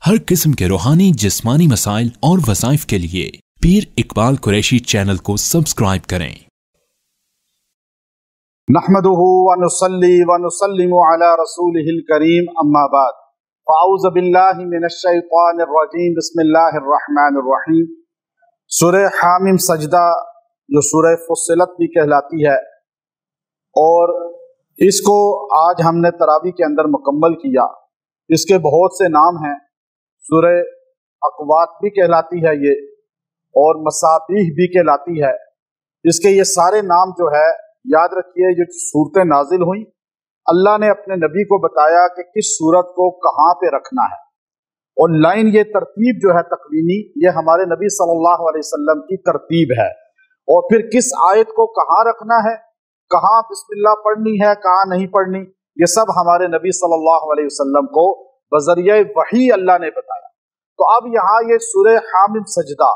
हर किस्म के रूहानी जिस्मानी मसाइल और वज़ाइफ के लिए पीर इकबाल कुरैशी चैनल को सब्सक्राइब करें। नहमदुहु व नुसल्ली व नुसल्लिमु अला रसूलिहिल करीम अम्मा बाद फ़अऊज़ु बिल्लाहि मिनश शैतानिर रजीम बिस्मिल्लाहिर रहमानिर रहीम। सूरह हामीम सजदा जो सूरह फुस्सिलत भी कहलाती है और इसको आज हमने तरावी के अंदर मुकम्मल किया। इसके बहुत से नाम हैं। सूरह अक़वात भी कहलाती है ये, और मसाबीह भी कहलाती है। इसके ये सारे नाम जो है याद रखिए, जो सूरतें नाजिल हुई, अल्लाह ने अपने नबी को बताया कि किस सूरत को कहाँ पे रखना है, और लाइन ये तरतीब जो है तकवीनी, ये हमारे नबी सल्लल्लाहु अलैहि वसल्लम की तरतीब है। और फिर किस आयत को कहाँ रखना है, कहाँ बिस्मिल्लाह पढ़नी है, कहाँ नहीं पढ़नी, ये सब हमारे नबी सल्लल्लाहु अलैहि वसल्लम को बज़रिए वही अल्लाह ने बताया। तो अब यहाँ ये सूरह हामीम सजदा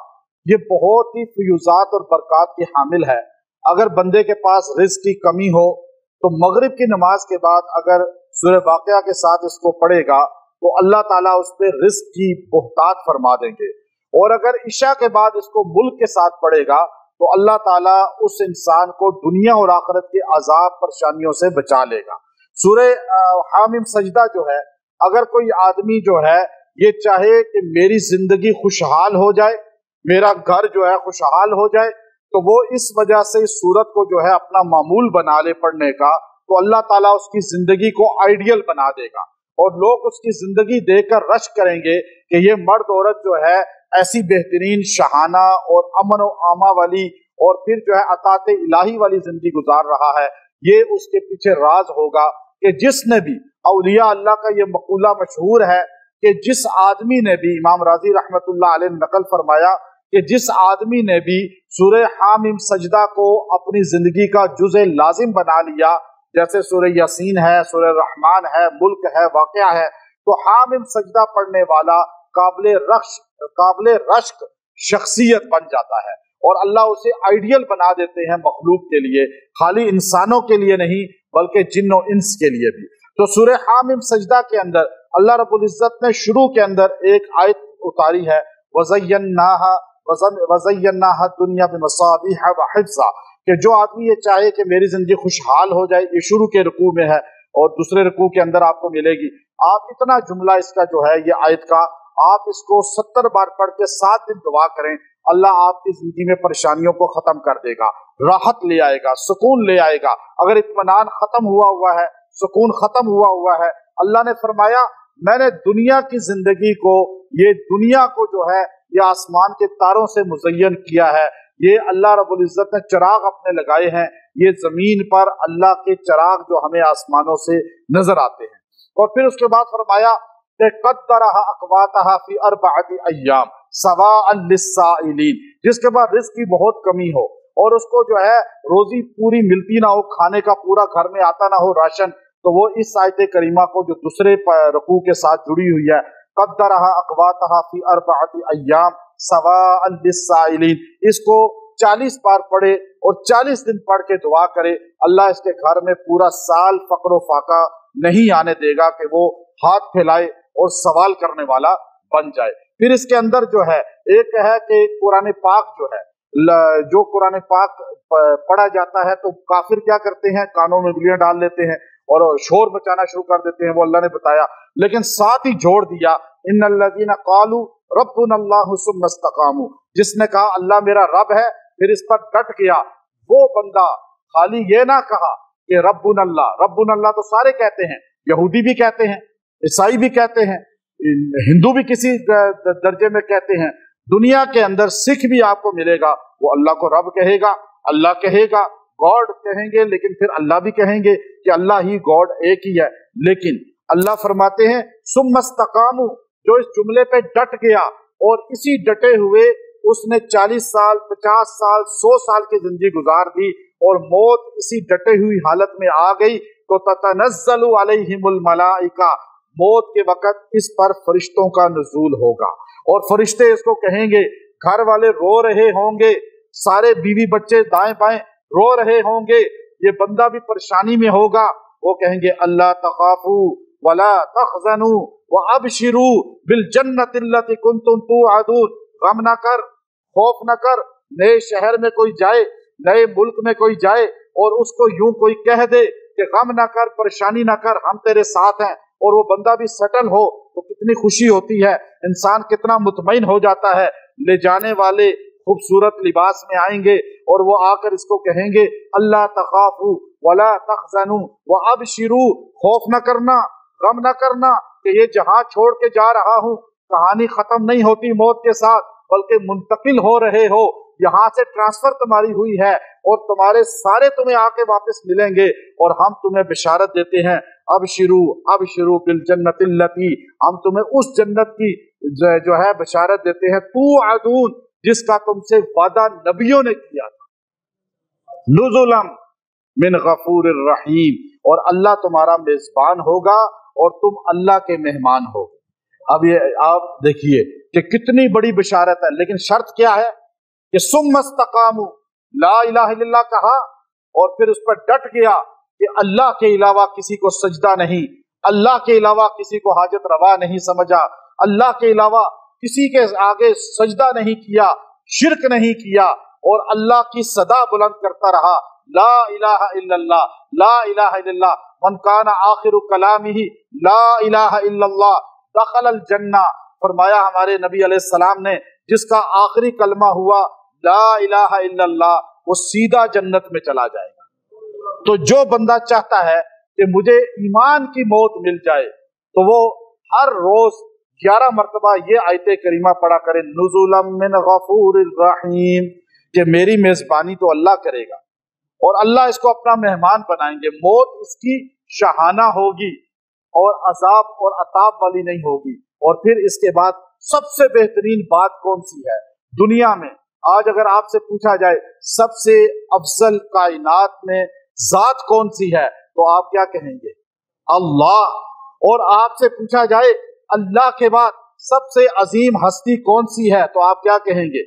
ये बहुत ही फ़यूज़ात और बरक़ात की हामिल है। अगर बंदे के पास रिज़्क़ की कमी हो तो मगरिब की नमाज के बाद अगर सूरह वाक़िया के साथ इसको पढ़ेगा तो अल्लाह ताला उस पर रिज़्क़ की बहुतात फरमा देंगे। और अगर इशा के बाद इसको मुल्क के साथ पढ़ेगा तो अल्लाह ताला उस इंसान को दुनिया और आखिरत के अजाब परेशानियों से बचा लेगा। सूरह हामीम सजदा जो है, अगर कोई आदमी जो है ये चाहे कि मेरी जिंदगी खुशहाल हो जाए, मेरा घर जो है खुशहाल हो जाए, तो वो इस वजह से इस सूरत को जो है अपना मामूल बना ले पढ़ने का, तो अल्लाह ताला उसकी जिंदगी को आइडियल बना देगा और लोग उसकी जिंदगी देखकर रश करेंगे कि ये मर्द औरत जो है ऐसी बेहतरीन शहाना और अमन व आमा वाली और फिर जो है अताते इलाही वाली जिंदगी गुजार रहा है। ये उसके पीछे राज होगा कि जिसने भी, औलिया अल्लाह का ये मकूला मशहूर है कि जिस आदमी ने भी, इमाम राजी रहमतुल्लाह अलैह नकल फरमाया कि जिस आदमी ने भी सूरह हामीम सजदा को अपनी जिंदगी का जुज़े लाजिम बना लिया, जैसे सूरह यासीन है, सूरह रहमान है, मुल्क है, वाक़िया है, तो हामीम सजदा पढ़ने वाला काबिल रश्क शख्सियत बन जाता है और अल्लाह उसे आइडियल बना देते हैं मखलूक के लिए, खाली इंसानों के लिए नहीं बल्कि जिन्नो इंस के लिए भी। तो सूरह हामीम सजदा के अंदर अल्लाह रब्बुल इज्जत ने शुरू के अंदर एक आयत उतारी है, वज़य्यन्नाहा दुनिया बिमसाबिह व हिफ्ज़ा, कि जो आदमी ये चाहे कि मेरी जिंदगी खुशहाल हो जाए, ये शुरू के रुकू में है और दूसरे रुकू के अंदर आपको मिलेगी। आप इतना जुमला इसका जो है ये आयत का, आप इसको 70 बार पढ़ के 7 दिन दुआ करें, अल्लाह आपकी जिंदगी में परेशानियों को खत्म कर देगा, राहत ले आएगा, सुकून ले आएगा। अगर इत्मीनान खत्म हुआ है, सुकून खत्म हुआ है, अल्लाह ने फरमाया मैंने दुनिया की जिंदगी को, ये दुनिया को जो है ये आसमान के तारों से मुज़य्यन किया है। ये अल्लाह रब्बुल इज्जत ने चिराग अपने लगाए हैं, ये जमीन पर अल्लाह के चिराग जो हमें आसमानों से नजर आते हैं। और फिर उसके बाद फरमाया क़द्दरहा अक़वातहा फ़ी अर्बअति अय्याम सवाअन लिस्साइलीन, जिसके बाद रिज़्क़ की बहुत कमी हो और उसको जो है रोजी पूरी मिलती ना हो, खाने का पूरा घर में आता ना हो राशन, तो वो इस आयत करीमा को जो दूसरे रुकू के साथ जुड़ी हुई है, क़द्दरहा अक़वातहा फ़ी अर्बअति अय्याम सवाअन लिस्साइलीन, इसको 40 बार पढ़े और 40 दिन पढ़ के दुआ करे, अल्लाह इसके घर में पूरा साल फक्र फाका नहीं आने देगा कि वो हाथ फैलाए और सवाल करने वाला बन जाए। फिर इसके अंदर जो है एक है कि कुरान पाक जो है, जो कुरान पाक पढ़ा जाता है तो काफिर क्या करते हैं, कानों में उंगलियां डाल लेते हैं और शोर मचाना शुरू कर देते हैं, वो अल्लाह ने बताया। लेकिन साथ ही जोड़ दिया इन्नल्लज़ीना क़ालू रब्बुनल्लाहु सुम्मा इस्तक़ामू, जिसने कहा अल्लाह मेरा रब है फिर इस पर डट गया, वो बंदा खाली ये ना कहा कि रब्बुनल्लाह तो सारे कहते हैं, यहूदी भी कहते हैं, ईसाई भी कहते हैं, हिंदू भी किसी दर्जे में कहते हैं, दुनिया के अंदर सिख भी आपको मिलेगा, वो अल्लाह को रब कहेगा, अल्लाह कहेगा, गॉड कहेंगे, लेकिन फिर अल्लाह भी कहेंगे कि अल्लाह ही गॉड एक ही है। लेकिन अल्लाह फरमाते हैं सुम्मा इस्तक़ामू, जो इस जुमले पे डट गया और इसी डटे हुए उसने 40 साल 50 साल 100 साल की जिंदगी गुजार दी और मौत इसी डटे हुई हालत में आ गई, तो ततनज़्ज़लु अलैहिमुल मलाइका, मौत के वक़्त इस पर फरिश्तों का नुज़ूल होगा और फरिश्ते इसको कहेंगे, घर वाले रो रहे होंगे, सारे बीवी बच्चे दाएं बाएं रो रहे होंगे, ये बंदा भी परेशानी में होगा, वो कहेंगे अल्लाह तखाफू वला तखजनू वअबशिरू बिल जन्नतिल्लती कुंतुम तुअदून, गम न कर, खौफ न कर, नए शहर में कोई जाए, नए मुल्क में कोई जाए और उसको यूं कोई कह दे कि गम ना कर, परेशानी ना कर, हम तेरे साथ हैं, और वो बंदा भी सेटल हो तो कितनी खुशी होती है, इंसान कितना मुतमईन हो जाता है। ले जाने वाले खूबसूरत लिबास में आएंगे और वो आकर इसको कहेंगे अल्लाह तखाफू वला तखजनू व अबशिरू, खौफ न करना, गम न करना कि ये जहां छोड़ के जा रहा हूं, कहानी खत्म नहीं होती मौत के साथ, बल्कि मुंतकिल हो रहे हो, यहाँ से ट्रांसफर तुम्हारी हुई है और तुम्हारे सारे तुम्हें आके वापस मिलेंगे और हम तुम्हें बिशारत देते हैं अबशिरू बिल जन्नतिल्लती, हम तुम्हें उस जन्नत की जो है बिशारत देते हैं, तुअदून, जिसका तुमसे वादा नबियों ने किया था, नुज़ुलम मिन गफूरिर रहीम, और अल्लाह तुम्हारा मेजबान होगा और तुम अल्लाह के मेहमान हो। अब ये आप देखिए कि कितनी बड़ी बिशारत है, लेकिन शर्त क्या है कि सुम्मस्तकामू, ला इलाहा इल्लल्लाह कहा और फिर उस पर डट गया कि अल्लाह के अलावा किसी को सजदा नहीं, अल्लाह के अलावा किसी को हाजत रवा नहीं समझा, अल्लाह के अलावा किसी के आगे सजदा नहीं किया, शिरक नहीं किया और अल्लाह की सदा बुलंद करता रहा, ला इलाहा इल्लल्लाह, ला इलाहा इल्लल्लाह, मन काना आखिरु कलामिही ला इलाहा इल्लल्लाह दखलल जन्ना, फरमाया हमारे नबी अलैहिस्सलाम ने, जिसका आखिरी कलमा हुआ ला इलाहा इल्लल्लाह, वो सीधा जन्नत में चला जाएगा। तो जो बंदा चाहता है कि मुझे ईमान की मौत मिल जाए तो वो हर रोज 11 मरतबा ये आयते करीमा पढ़ा करे, नुज़ुलम मिन गफूरिर रहीम, कि मेरी मेजबानी तो अल्लाह करेगा और अल्लाह इसको अपना मेहमान बनाएंगे, मौत इसकी शहाना होगी और अजाब और अताब वाली नहीं होगी। और फिर इसके बाद सबसे बेहतरीन बात कौन सी है दुनिया में? आज अगर आपसे पूछा जाए सबसे अफजल कायनात में जात कौन सी है तो आप क्या कहेंगे? अल्लाह। और आपसे पूछा जाए अल्लाह के बाद सबसे अजीम हस्ती कौन सी है तो आप क्या कहेंगे?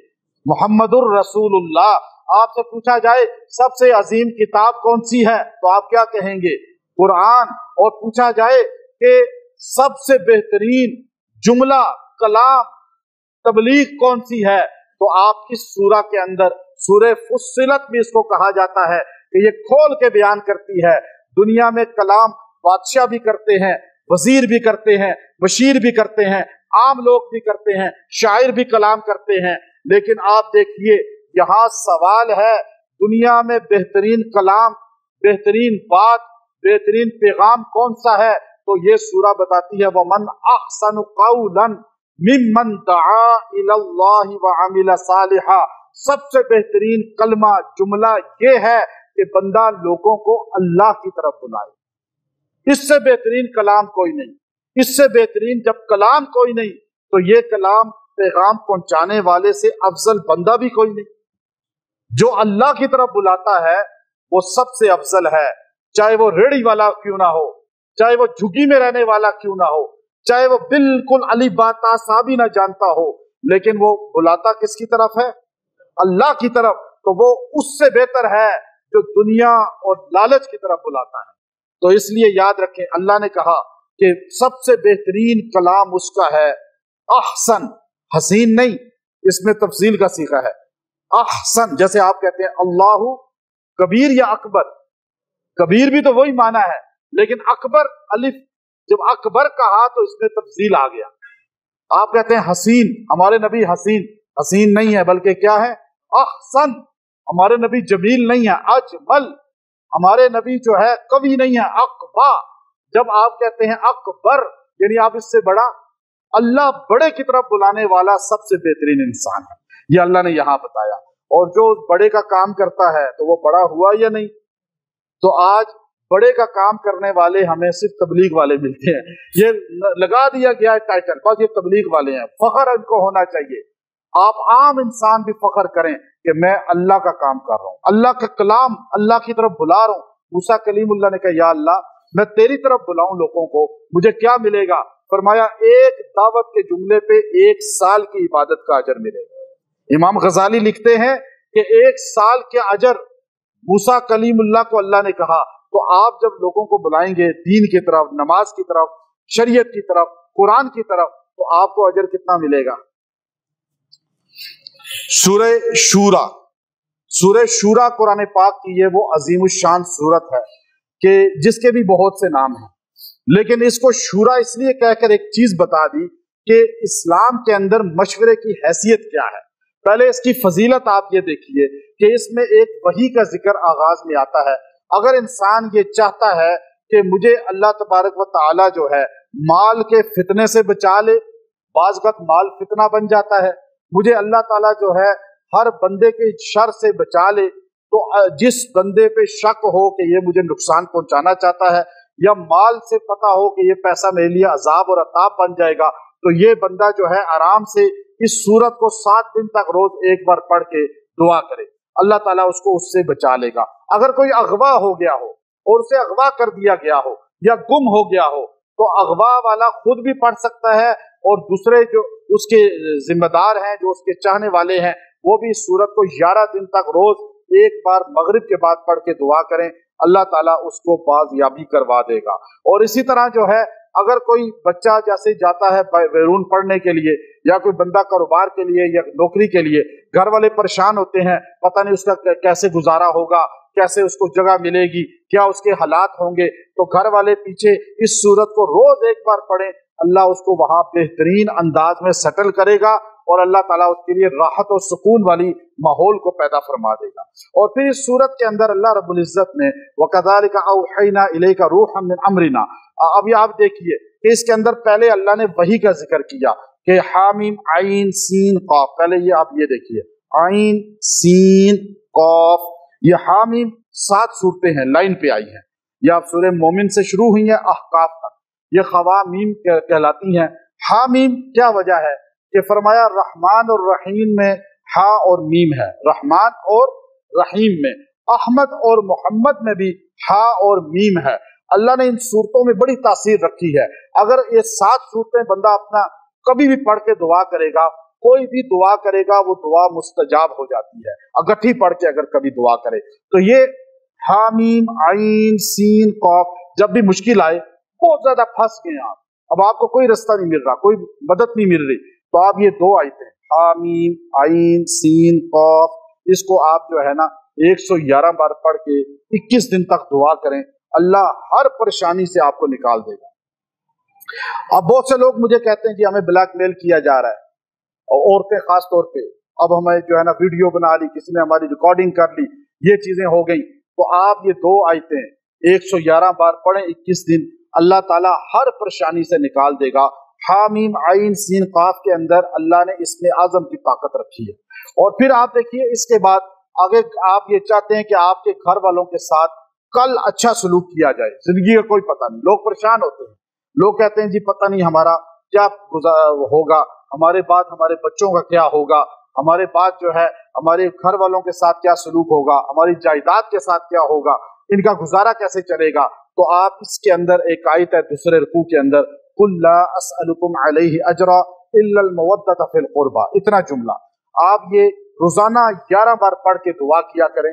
मुहम्मदुर रसूलुल्लाह। आपसे पूछा जाए सबसे अजीम किताब कौन सी है तो आप क्या कहेंगे? कुरान। और पूछा जाए कि सबसे बेहतरीन जुमला कलाम तबलीग कौन सी है तो आप इस सूरा के अंदर सूरह फुस्सिलत में इसको कहा जाता है कि ये खोल के बयान करती है, दुनिया में कलाम बादशाह भी करते हैं, वजीर भी करते हैं, बशीर भी करते हैं, आम लोग भी करते हैं, शायर भी कलाम करते हैं, लेकिन आप देखिए यहाँ सवाल है दुनिया में बेहतरीन कलाम, बेहतरीन बात, बेहतरीन पैगाम कौन सा है तो ये सूरा बताती है वमन अहसनु कौलन मिम्मन दआ इलल्लाहि व अमिल सालिहा। सबसे बेहतरीन कलमा जुमला ये है कि बंदा लोगों को अल्लाह की तरफ बुलाए। इससे बेहतरीन कलाम कोई नहीं, इससे बेहतरीन जब कलाम कोई नहीं तो ये कलाम पैगाम पहुंचाने वाले से अफजल बंदा भी कोई नहीं। जो अल्लाह की तरफ बुलाता है वो सबसे अफजल है, चाहे वो रेड़ी वाला क्यों ना हो, चाहे वो झुग्गी में रहने वाला क्यों ना हो, चाहे वो बिल्कुल अली बाता सा भी ना जानता हो, लेकिन वो बुलाता किसकी तरफ है? अल्लाह की तरफ। तो वो उससे बेहतर है जो दुनिया और लालच की तरफ बुलाता है। तो इसलिए याद रखें अल्लाह ने कहा कि सबसे बेहतरीन कलाम उसका है अहसन, हसीन नहीं, इसमें तफसील का सीखा है। अहसन जैसे आप कहते हैं अल्लाहु कबीर या अकबर, कबीर भी तो वही माना है, लेकिन अकबर अलिफ, जब अकबर कहा तो इसमें तफसील आ गया। आप कहते हैं हसीन, हमारे नबी हसीन, हसीन नहीं है बल्कि क्या है? अहसन। हमारे नबी जमील नहीं है, अजमल। हमारे नबी जो है कवि नहीं है, अकबा। जब आप कहते हैं अकबर यानी आप इससे बड़ा, अल्लाह बड़े की तरफ बुलाने वाला सबसे बेहतरीन इंसान है, ये अल्लाह ने यहां बताया। और जो बड़े का काम करता है तो वो बड़ा हुआ या नहीं? तो आज बड़े का काम करने वाले हमें सिर्फ तबलीग वाले मिलते हैं, ये लगा दिया गया है टाइटल, बस ये तबलीग वाले हैं, फख्र इनको होना चाहिए। आप आम इंसान भी फख्र करें कि मैं अल्लाह का काम कर रहा हूं, अल्लाह का कलाम अल्लाह की तरफ बुला रहा हूं। मूसा कलीमुल्लाह ने कहा या अल्लाह मैं तेरी तरफ बुलाऊं लोगों को, मुझे क्या मिलेगा? फरमाया एक दावत के जुमले पे 1 साल की इबादत का अजर मिलेगा। इमाम गजाली लिखते हैं कि 1 साल के अजर मूसा कलीमुल्लाह को अल्लाह ने कहा। तो आप जब लोगों को बुलाएंगे दीन की तरफ, नमाज की तरफ, शरीयत की तरफ, قرآن کی طرف تو آپ کو اجر کتنا ملے گا؟ سورہ شورا، سورہ شورا قرآن پاک کی یہ وہ عظیم الشان سورت ہے کہ جس کے بھی بہت سے نام ہیں، لیکن اس کو شورا اس لیے کہہ کر ایک چیز بتا دی کہ اسلام کے اندر مشورے کی حیثیت کیا ہے۔ پہلے اس کی فضیلت آپ یہ دیکھیے کہ اس میں ایک وحی کا ذکر آغاز میں آتا ہے۔ اگر انسان یہ چاہتا ہے کہ مجھے اللہ تبارک و تعالی جو ہے مال کے فتنے سے بچا لے، بعض وقت مال فتنہ بن جاتا ہے، مجھے اللہ تعالیٰ جو ہے ہر بندے کے شر سے بچا لے، تو جس بندے پہ شک ہو کہ یہ مجھے نقصان پہنچانا چاہتا ہے، یا مال سے پتہ ہو کہ یہ پیسہ میرے لیے عذاب اور عطاب بن جائے گا، تو یہ بندہ جو ہے آرام سے اس سورت کو 7 دن تک روز ایک بار پڑھ کے دعا کرے، اللہ تعالیٰ اس کو اس سے بچا لے گا۔ اگر کوئی اغوا ہو گیا ہو اور اسے اغوا کر دیا گیا ہو یا گم ہو گیا ہو، تو اغوا والا خود بھی پڑھ سکتا ہے اور دوسرے جو اس کے ذمہ دار ہیں، جو اس کے چاہنے والے ہیں، وہ بھی اس سورت کو 11 دن تک روز ایک بار مغرب کے بعد پڑھ کے دعا کریں، اللہ تعالیٰ اس کو بازیابی کروا دے گا۔ اور اسی طرح جو ہے اگر کوئی بچہ جیسے جاتا ہے بیرون پڑھنے کے لیے، یا کوئی بندہ کاروبار کے لیے یا نوکری کے لیے، گھر والے پریشان ہوتے ہیں، پتہ نہیں اس کا کیسے گزارا ہوگا، کیسے اس کو جگہ ملے گی، کیا اس کے حالات ہوں گے، تو گھر والے پیچھے اس سورت کو روز ایک بار پڑھیں، اللہ اس کو وہاں بہترین انداز میں سیٹل کرے گا اور اللہ تعالیٰ اس کے لیے راحت اور سکون والی ماحول کو پیدا فرما دے گا۔ اور پھر اس سورت کے اندر اللہ رب العزت نے وَكَذَلِكَ أَوْحَيْنَا إِلَيْكَ رُوحًا مِّنْ أَمْرِنَا، اب یہ آپ دیکھیے کہ اس کے اندر پہلے اللہ نے وحی کا ذکر کیا کہ حامیم عین سین قاف، پہلے یہ آپ یہ دیکھیے عین سین قاف، یہ حامیم 7 صورتیں ہیں لائن پہ آئی ہیں، یہ آپ سورہ مومن سے شروع ہوئی ہیں احقاف تک، یہ خوامیم کہلاتی ہیں۔ حامیم کیا وجہ ہے کہ فرمایا رحمان اور رحیم میں ہا اور میم ہے، رحمان اور رحیم میں، احمد اور محمد میں بھی ہا اور میم ہے۔ اللہ نے ان صورتوں میں بڑی تاثیر رکھی ہے۔ اگر یہ 7 صورتیں بندہ اپنا کبھی بھی پڑھ کے دعا کرے گا، کوئی بھی دعا کرے گا، وہ دعا مستجاب ہو جاتی ہے، اگٹھی پڑھ کے اگر کبھی دعا کرے تو۔ یہ حامیم عین سین قاف، جب بھی مشکل آئے، بہت زیادہ پھنس گئے آپ، اب آپ کو کوئی رستہ نہیں مل رہا، کوئی مدد نہیں مل رہی، تو آپ یہ 2 آیتیں حامیم عین سین قاف، اس کو آپ جو ہے نا 111 بار پڑھ کے 21 دن تک دعا کریں، اللہ ہر پریشانی سے آپ کو نکال دے گا۔ اب بہت سے لوگ مجھے کہتے ہیں جی ہمیں بلیک میل کیا جا رہا ہے، اور عورتیں خاص طور پہ، اب ہمیں جو ہے نا ویڈیو بنا لی، کسی نے ہماری ریکارڈنگ کر لی، یہ چیزیں ہو گئی، تو آپ یہ 2 آیتیں 111 بار پڑھیں 21 دن، اللہ تعالیٰ ہر پریشانی سے نکال دے گا۔ حامیم عین سین قاف کے اندر اللہ نے اس میں اعظم کی طاقت رکھی ہے۔ اور پھر آپ دیکھیے اس کے بعد آگے آپ یہ چاہتے ہیں کہ آپ کے گھر والوں کے ساتھ کل اچھا سلوک کیا جائے، زندگی کا کوئی پتہ نہیں، لوگ پریشان ہوتے ہیں، لوگ کہتے ہیں جی پتہ نہیں ہمارا کیا ہوگا، ہمارے بعد ہمارے بچوں کا کیا ہوگا، ہمارے بعد جو ہے ہمارے گھر والوں کے ساتھ کیا سلوک ہوگا، ہماری جائیداد کے ساتھ کیا ہوگا، ان کا گزارا کیسے چلے گا۔ تو آپ اس کے اندر ایک آیت ہے دوسرے رکوع کے اندر، قُل لَا أَسْأَلُكُمْ عَلَيْهِ أَجْرًا إِلَّا الْمَوَدَّةَ فِي الْقُرْبَى، اتنا جملہ آپ یہ روزانہ 11 بار پڑھ کے دعا کیا کریں،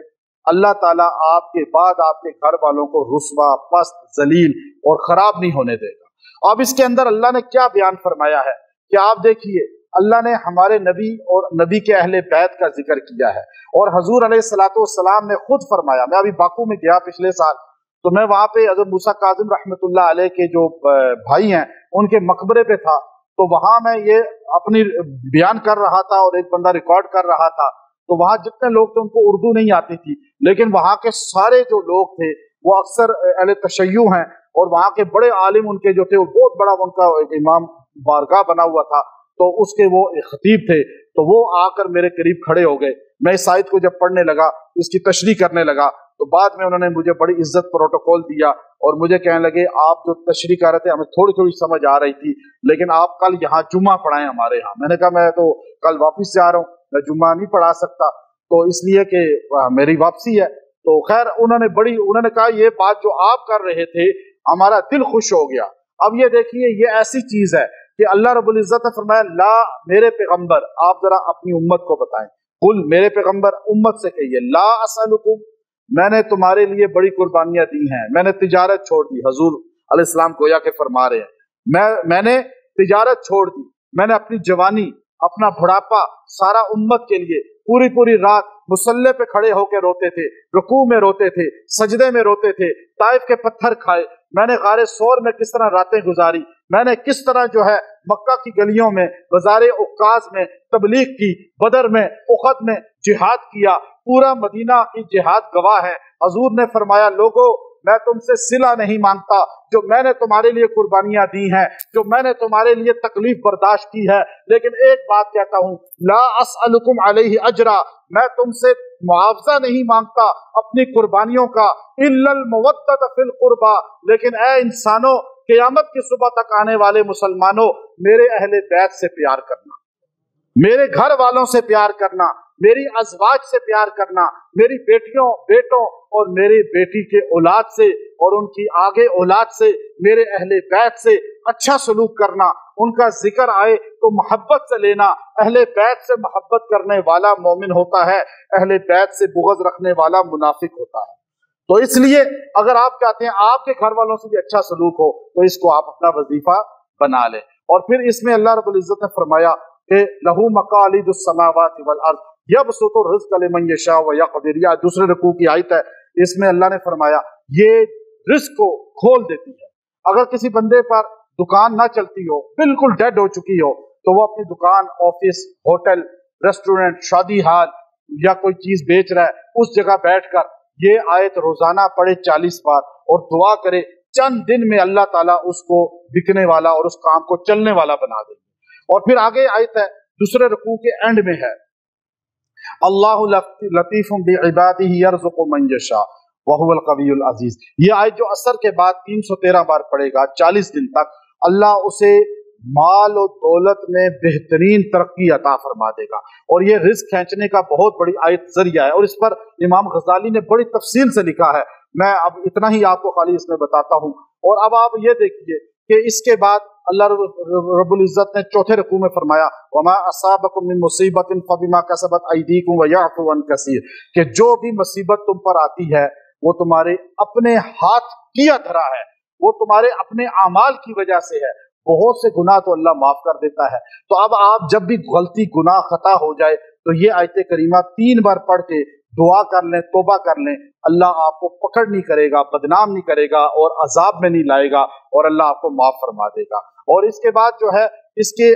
اللہ تعالیٰ آپ کے بعد آپ کے گھر والوں کو رسوا، پست، ذلیل اور خراب نہیں ہونے دے گا۔ اب اس کے اندر اللہ نے کیا بیان فرمایا ہے کہ آپ دیکھیے اللہ نے ہمارے نبی اور نبی کے اہل بیت کا ذکر کیا ہے، اور حضور علیہ السلام نے خود فرمایا، میں ابھی باکو میں گیا پچھلے سال، تو میں وہاں پہ حضرت موسیٰ کاظم رحمۃ اللہ علیہ کے جو بھائی ہیں ان کے مقبرے پہ تھا، تو وہاں میں یہ اپنی بیان کر رہا تھا اور ایک بندہ ریکارڈ کر رہا تھا، تو وہاں جتنے لوگ تھے ان کو اردو نہیں آتی تھی، لیکن وہاں کے سارے جو لوگ تھے وہ اکثر اہل تشیع ہیں، اور وہاں کے بڑے عالم ان کے جو تھے وہ بہت بڑا ان کا ایک امام بارگاہ بنا ہوا تھا، تو اس کے وہ خطیب تھے، تو وہ آ کر میرے قریب کھڑے ہو گئے۔ میں اس آیت کو جب پڑھنے لگا، اس کی تشریح کرنے لگا، تو بعد میں انہوں نے مجھے بڑی عزت پروٹوکول دیا اور مجھے کہنے لگے آپ جو تشریح کر رہے تھے ہمیں تھوڑی تھوڑی سمجھ آ رہی تھی، لیکن آپ کل یہاں جمعہ پڑھائیں ہمارے یہاں۔ میں نے کہا میں تو کل واپس سے آ رہا ہوں، میں جمعہ نہیں پڑھا سکتا، تو اس لیے کہ میری واپسی ہے۔ تو خیر انہوں نے کہا یہ بات جو آپ کر رہے تھے ہمارا دل خوش ہو گیا۔ اب یہ دیکھیے یہ ایسی چیز ہے کہ اللہ رب العزت نے فرمایا لا، میرے پیغمبر آپ ذرا اپنی امت کو بتائیں، قل، میرے پیغمبر امت سے کہیے، لا اسألکم، میں نے تمہارے لیے بڑی قربانیاں دی ہیں، میں نے تجارت چھوڑ دی، حضور علیہ السلام گویا کہ فرما رہے ہیں میں نے तिजारत छोड़ दी, मैंने अपनी जवानी, अपना बुढ़ापा सारा उम्मत के लिए पूरी पूरी रात मुसल्ले पे खड़े होकर रोते थे, रुकू में रोते थे, सजदे में रोते थे, ताइफ के पत्थर खाए, मैंने गारे सौर में किस तरह रातें गुजारी, मैंने किस तरह जो है मक्का की गलियों में, बाज़ारे उक्काज में तबलीग की, बदर में, उखद में जिहाद किया, पूरा मदीना की जिहाद गवाह है। हजूर ने फरमाया, लोगों मैं तुमसे सिला नहीं मांगता, जो मैंने तुम्हारे लिए कुर्बानियां दी हैं, जो मैंने तुम्हारे लिए तकलीफ बर्दाश्त की है, लेकिन एक बात कहता हूं, ला असअलुकुम अलैहि अजरा, मैं तुमसे मुआवजा नहीं मांगता अपनी कुर्बानियों का, इल्लल मवद्दत फिल कुर्बा, लेकिन ए इंसानों, क़यामत की सुबह तक आने वाले मुसलमानों, मेरे अहले बैत से प्यार करना, मेरे घर वालों से प्यार करना, मेरी अज़वाज से प्यार करना, मेरी बेटियों, बेटों और मेरी बेटी के औलाद से और उनकी आगे औलाद से, मेरे अहले बैत से अच्छा सलूक करना, उनका जिक्र आए तो मोहब्बत से लेना। अहले बैत से मोहब्बत करने वाला मोमिन होता है, अहले बैत से बुग़्ज़ रखने वाला मुनाफिक होता है। तो इसलिए अगर आप चाहते हैं आपके घर वालों से भी अच्छा सलूक हो, तो इसको आप अपना वजीफा बना लें। और फिर इसमें अल्लाह रब्बुल इज़्ज़त ने फरमाया कि लहू मकालिदुस समावाति वल अर्ज़ यबसुतु रिज़्क़ लिमन यशा व यक़दिर, या दूसरे रुकू की आयत है, इसमें अल्लाह ने फरमाया ये रिज़्क़ को खोल देती है। अगर किसी बंदे पर दुकान ना चलती हो, बिल्कुल डेड हो चुकी हो, तो वो अपनी दुकान, ऑफिस, होटल, रेस्टोरेंट, शादी हाल या कोई चीज बेच रहा है, उस जगह बैठकर ये आयत रोजाना पढ़े 40 बार और दुआ करे, चंद दिन में अल्लाह ताला उसको बिकने वाला और उस काम को चलने वाला बना देंगे। और फिर आगे आयत है, दूसरे रुकू के एंड में है, अल्लाहु लतीफुम बिइबादिही यर्ज़ुक़ु मन यशा व हुवल क़वियुल अज़ीज़। ये आयत जो असर के बाद 313 बार पढ़ेगा 40 दिन तक, अल्लाह उसे माल और दौलत में बेहतरीन तरक्की अता फरमा देगा। और ये रिस्क खींचने का बहुत बड़ी आयत जरिया है, और इस पर इमाम गजाली ने बड़ी तफसील से लिखा है। मैं अब इतना ही आपको खाली इसमें बताता हूँ। और अब आप ये देखिए कि इसके बाद अल्लाह रब्बुल इज़्ज़त ने चौथे रुकू में फरमाया, वमा असाबकुम मिन मुसीबतिन फबिमा कसबत अयदीकुम व यअफु अन कसीर, कि जो भी मुसीबत तुम पर आती है वो तुम्हारे अपने हाथ किया धरा है, वो तुम्हारे अपने अमाल की वजह से है। बहुत से गुनाह तो अल्लाह माफ कर देता है। तो अब आप जब भी गलती, गुनाह, खता हो जाए तो ये आयत करीमा 3 बार पढ़ के दुआ कर लें, तौबा कर लें, अल्लाह आपको पकड़ नहीं करेगा, बदनाम नहीं करेगा और अजाब में नहीं लाएगा, और अल्लाह आपको माफ फरमा देगा। और इसके बाद जो है इसके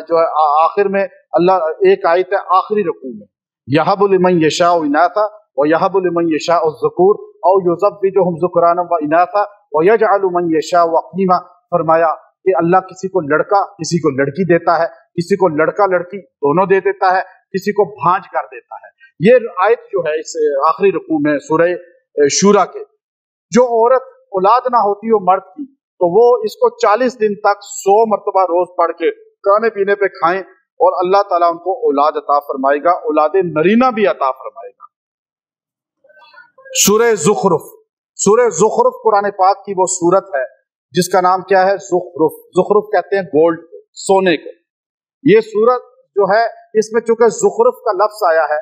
जो है आखिर में अल्लाह एक आयत है आखिरी रुकू में, यहबु लिमन यशाउ इनाथा व यहबु लिमन यशाउ ज़ुकूर औ युज़व्विजुहुम ज़ुकराना व इनाथा व यजअलु मन यशाउ अक़ीमा। फरमाया कि अल्लाह किसी को लड़का, किसी को लड़की देता है, किसी को लड़का लड़की दोनों दे देता है, किसी को भांज कर देता है। ये आयत जो है इस आखिरी रुकू में सूरह शूरा के, जो औरत औलाद ना होती हो मर्द की, तो वो इसको 40 दिन तक 100 मरतबा रोज पढ़ के खाने पीने पे खाएं और अल्लाह ताला उनको औलाद अता फरमाएगा, औलाद नरीना भी अता फरमाएगा। सूरह ज़ुख़रुफ़ कुरान पाक की वो सूरत है जिसका नाम क्या है, ज़ुख़रुफ़। ज़ुख़रुफ़ कहते हैं गोल्ड को, सोने को। ये सूरत जो है इसमें चूंकि ज़ुख़रुफ़ का लफ्ज आया है,